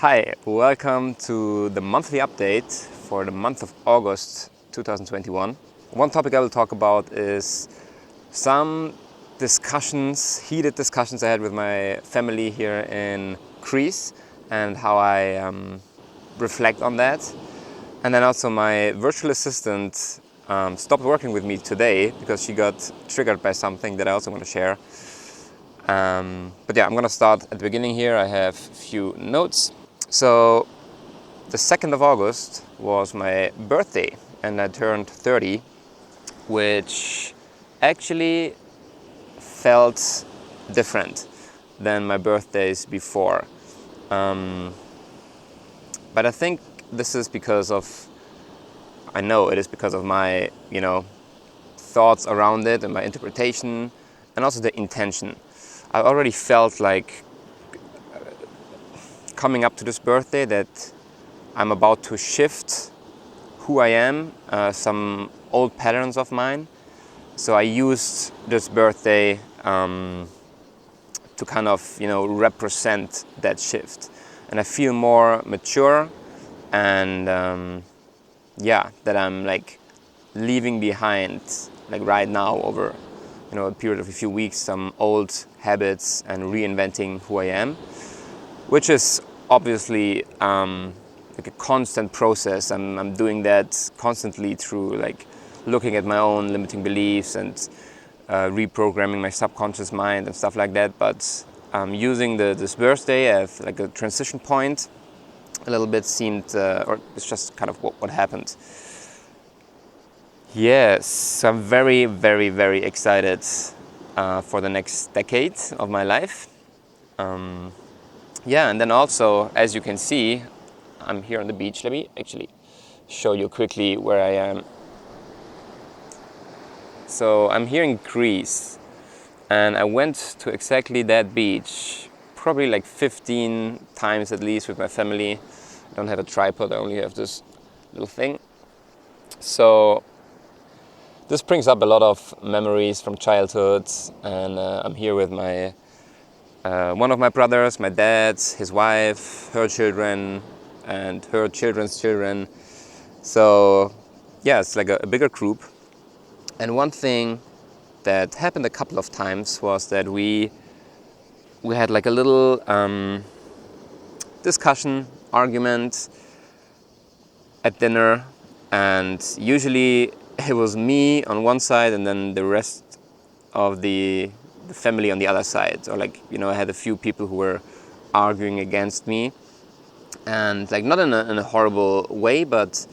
Hi, welcome to the monthly update for the month of August 2021. One topic I will talk about is some heated discussions I had with my family here in Greece and how I reflect on that. And then also my virtual assistant stopped working with me today because she got triggered by something that I also want to share. But yeah, I'm gonna start at the beginning here. I have a few notes. So the 2nd of August was my birthday and I turned 30, which actually felt different than my birthdays before. But I think this is because of, I know it is because of my, thoughts around it and my interpretation and also the intention. I already felt like coming up to this birthday that I'm about to shift who I am, some old patterns of mine. So I used this birthday to kind of, represent that shift. And I feel more mature and that I'm like leaving behind, like right now over, a period of a few weeks, some old habits and reinventing who I am, which is obviously like a constant process. I'm doing that constantly through like looking at my own limiting beliefs and reprogramming my subconscious mind and stuff like that. But using this birthday as like a transition point a little bit seemed, or it's just kind of what happened. Yes, so I'm very, very, very excited for the next decade of my life. And then also, as you can see, I'm here on the beach. Let me actually show you quickly where I am. So I'm here in Greece, and I went to exactly that beach probably like 15 times at least with my family. I don't have a tripod, I only have this little thing. So this brings up a lot of memories from childhood, and I'm here with my one of my brothers, my dad, his wife, her children, and her children's children. So yeah, it's like a bigger group. And one thing that happened a couple of times was that we had like a little discussion, argument at dinner, and usually it was me on one side and then the rest of the family on the other side, or like, I had a few people who were arguing against me, and like not in a horrible way, but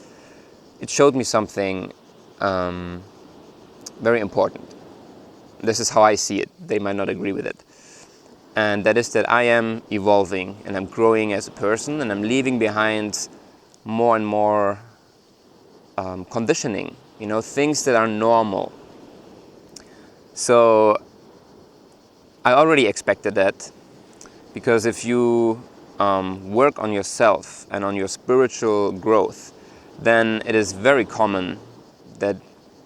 it showed me something very important. This is how I see it. They might not agree with it. And that is that I am evolving and I'm growing as a person, and I'm leaving behind more and more conditioning, things that are normal. So I already expected that, because if you work on yourself and on your spiritual growth, then it is very common that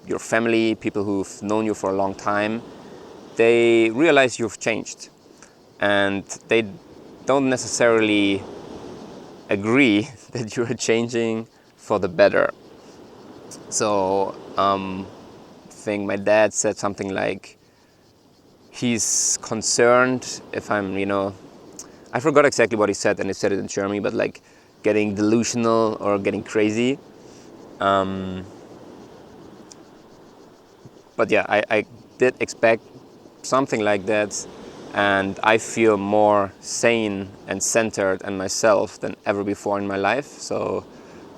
your family, people who've known you for a long time, they realize you've changed, and they don't necessarily agree that you're changing for the better. So I think my dad said something like, he's concerned if I'm, I forgot exactly what he said, and he said it in German, but like getting delusional or getting crazy. But yeah, I did expect something like that, and I feel more sane and centered and myself than ever before in my life. So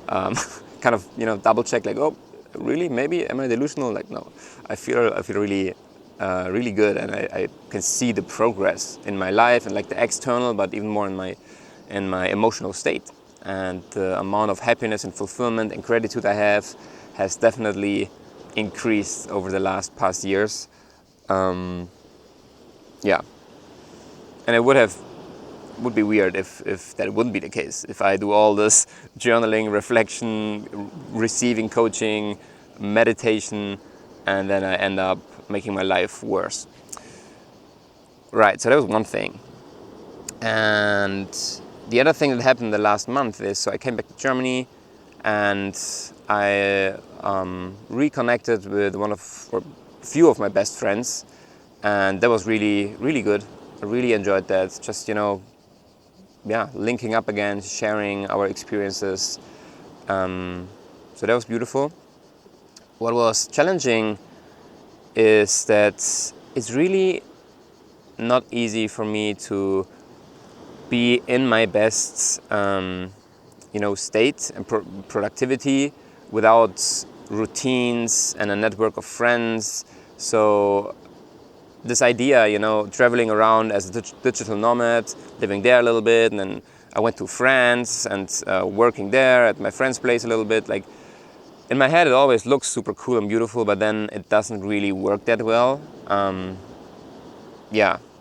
kind of, double check, like, oh, really? Maybe am I delusional? Like, no, I feel really really good, and I can see the progress in my life and like the external, but even more in my emotional state. And the amount of happiness and fulfillment and gratitude I have has definitely increased over the past years. And it would be weird if that wouldn't be the case. If I do all this journaling, reflection, receiving coaching, meditation, and then I end up making my life worse. Right, so that was one thing. And the other thing that happened in the last month is, so I came back to Germany and I reconnected with or a few of my best friends, and that was really, really good. I really enjoyed that. Just, linking up again, sharing our experiences. So that was beautiful. What was challenging is that it's really not easy for me to be in my best state and productivity without routines and a network of friends. So this idea, traveling around as a digital nomad, living there a little bit, and then I went to France and working there at my friend's place a little bit. Like, in my head, it always looks super cool and beautiful, but then it doesn't really work that well.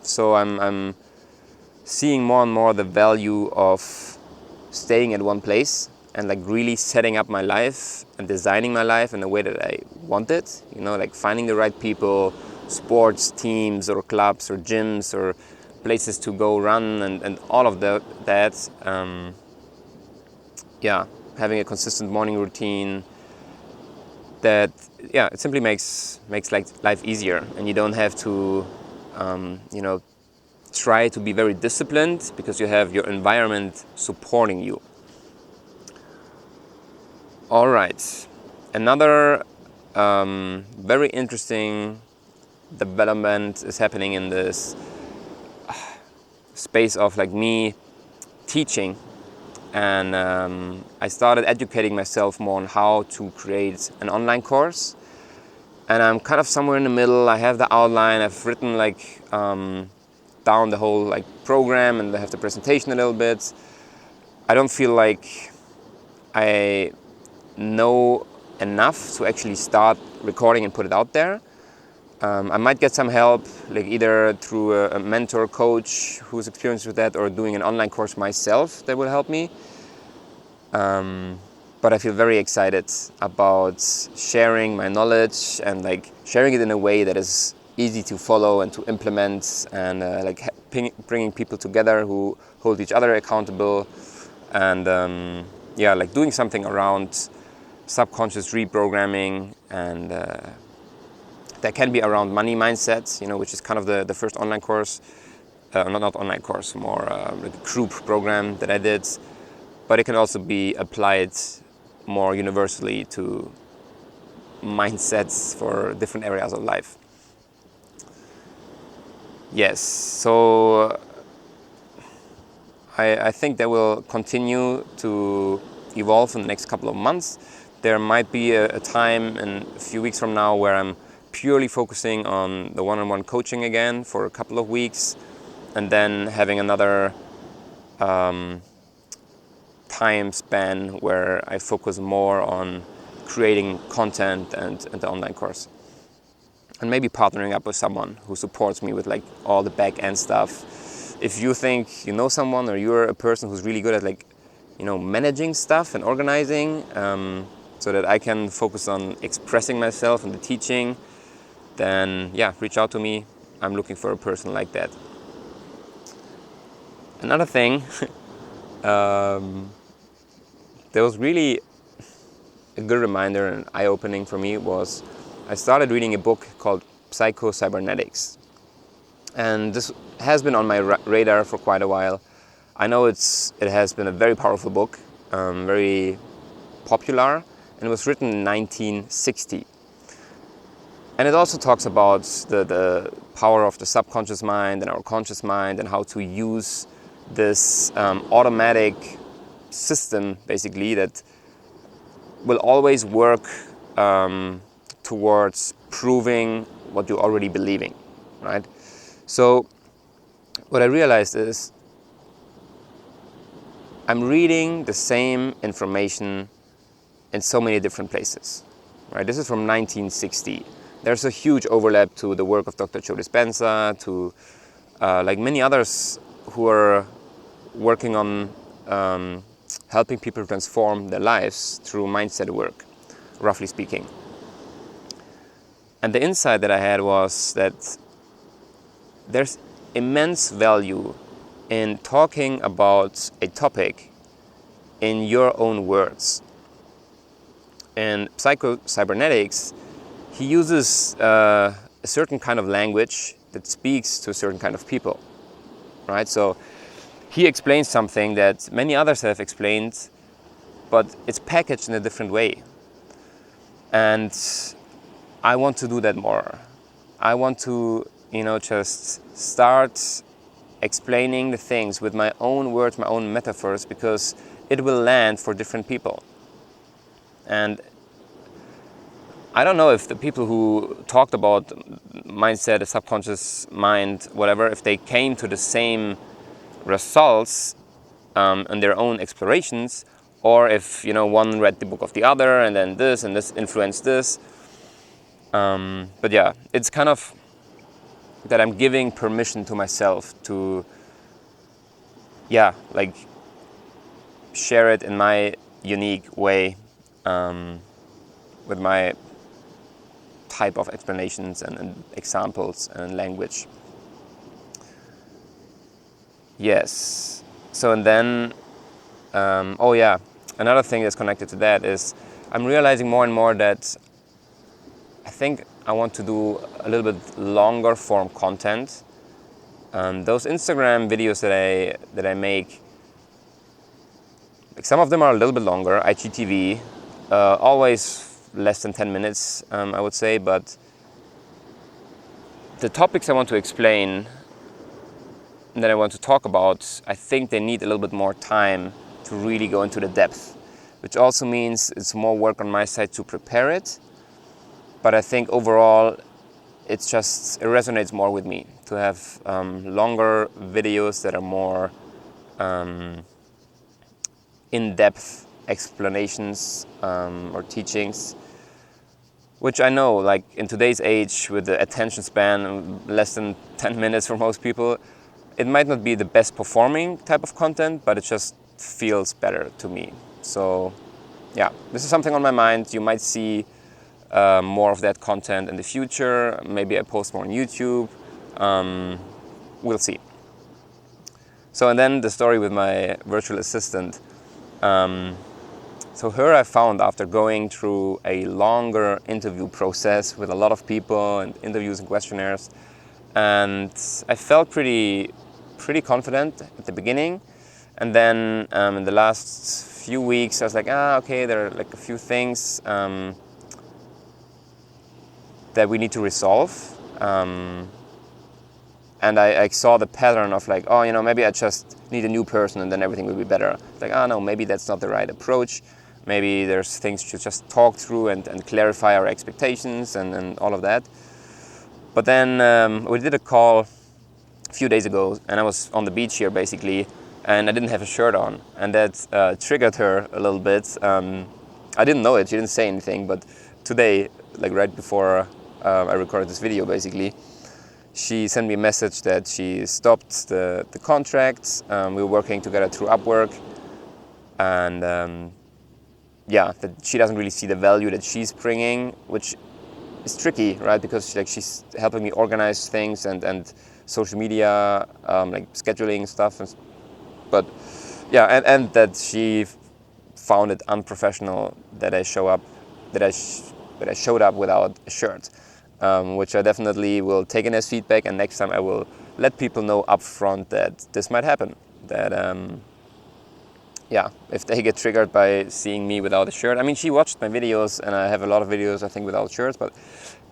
So I'm seeing more and more the value of staying at one place and like really setting up my life and designing my life in the way that I want it. Like finding the right people, sports teams or clubs or gyms or places to go run and all of that. Having a consistent morning routine that it simply makes like life easier, and you don't have to try to be very disciplined because you have your environment supporting you. All right, another very interesting development is happening in this space of like me teaching, and I started educating myself more on how to create an online course, and I'm kind of somewhere in the middle. I have the outline, I've written down the whole program, and I have the presentation a little bit. I don't feel like I know enough to actually start recording and put it out there. I might get some help, like either through a mentor, coach who's experienced with that, or doing an online course myself that will help me. But I feel very excited about sharing my knowledge and sharing it in a way that is easy to follow and to implement, and bringing people together who hold each other accountable, and doing something around subconscious reprogramming, and that can be around money mindsets, which is kind of the first online course, not online course, more like a group program that I did, but it can also be applied more universally to mindsets for different areas of life. Yes, so I think that will continue to evolve in the next couple of months. There might be a time in a few weeks from now where I'm purely focusing on the one-on-one coaching again for a couple of weeks, and then having another time span where I focus more on creating content and the online course. And maybe partnering up with someone who supports me with all the back end stuff. If you think you know someone, or you're a person who's really good at managing stuff and organizing, so that I can focus on expressing myself in the teaching, then reach out to me. I'm looking for a person like that. Another thing that was really a good reminder and eye-opening for me was I started reading a book called Psycho-Cybernetics. And this has been on my radar for quite a while. I know it has been a very powerful book, very popular, and it was written in 1960. And it also talks about the power of the subconscious mind and our conscious mind, and how to use this automatic system, basically, that will always work towards proving what you're already believing, right? So what I realized is I'm reading the same information in so many different places, right? This is from 1960. There's a huge overlap to the work of Dr. Joe Dispenza, to many others who are working on helping people transform their lives through mindset work, roughly speaking. And the insight that I had was that there's immense value in talking about a topic in your own words. In psycho-cybernetics, he uses a certain kind of language that speaks to a certain kind of people, right? So he explains something that many others have explained, but it's packaged in a different way. And I want to do that more. I want to, just start explaining the things with my own words, my own metaphors, because it will land for different people. And I don't know if the people who talked about mindset, the subconscious mind, whatever, if they came to the same results in their own explorations, or if one read the book of the other and then this and this influenced this. But yeah, it's kind of that I'm giving permission to myself to share it in my unique way, with my type of explanations and examples and language. Yes. So and then, another thing that's connected to that is I'm realizing more and more that I think I want to do a little bit longer form content. Those Instagram videos that I make, like some of them are a little bit longer, IGTV, always less than 10 minutes, I would say, but the topics I want to explain, that I want to talk about, I think they need a little bit more time to really go into the depth, which also means it's more work on my side to prepare it. But I think overall, it resonates more with me to have longer videos that are more in-depth explanations or teachings, which I know, like in today's age with the attention span less than 10 minutes for most people, it might not be the best performing type of content, but it just feels better to me. So yeah, this is something on my mind. You might see more of that content in the future. Maybe I post more on YouTube. We'll see. So and then the story with my virtual assistant. So her I found after going through a longer interview process with a lot of people and interviews and questionnaires. And I felt pretty confident at the beginning. And then in the last few weeks I was like, okay, there are like a few things that we need to resolve. And I saw the pattern of like, maybe I just need a new person and then everything will be better. Like, no, maybe that's not the right approach. Maybe there's things to just talk through and clarify our expectations and all of that. But then we did a call a few days ago, and I was on the beach here basically, and I didn't have a shirt on, and that triggered her a little bit. I didn't know it, she didn't say anything, but today, like right before I recorded this video basically, she sent me a message that she stopped the contract. We were working together through Upwork, and that she doesn't really see the value that she's bringing, which is tricky, right? Because she's helping me organize things and social media, like scheduling stuff, but that she found it unprofessional that I showed up without a shirt. Which I definitely will take in as feedback, and next time I will let people know upfront that this might happen. That if they get triggered by seeing me without a shirt. I mean, she watched my videos, and I have a lot of videos I think without shirts. But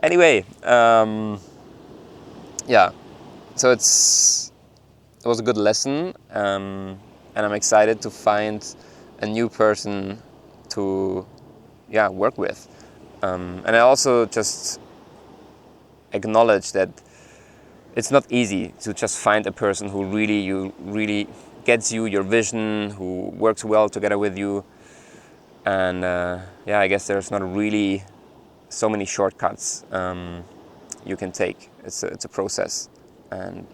anyway, so it was a good lesson, and I'm excited to find a new person to work with, and I also just acknowledge that it's not easy to just find a person who really gets your vision, who works well together with you, and I guess there's not really so many shortcuts you can take. It's a process, and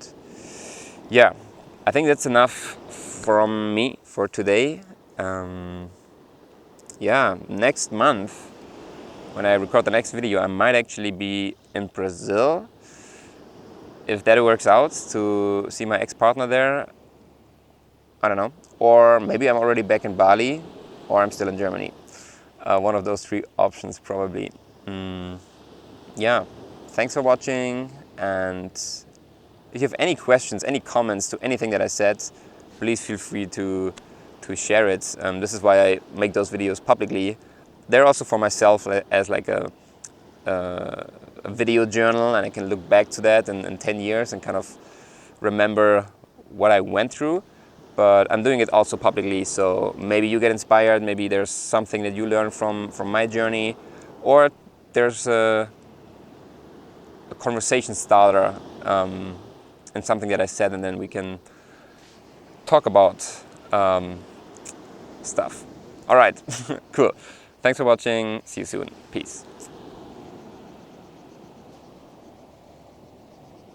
I think that's enough from me for today. Next month, when I record the next video, I might actually be in Brazil, if that works out, to see my ex-partner there. I don't know. Or maybe I'm already back in Bali, or I'm still in Germany. One of those 3 options probably. Yeah, thanks for watching, and if you have any questions, any comments to anything that I said, please feel free to share it. This is why I make those videos publicly. They're also for myself as like a video journal, and I can look back to that in 10 years and kind of remember what I went through. But I'm doing it also publicly, so maybe you get inspired, maybe there's something that you learn from my journey, or there's a conversation starter and something that I said, and then we can talk about stuff. All right, cool. Thanks for watching. See you soon. Peace.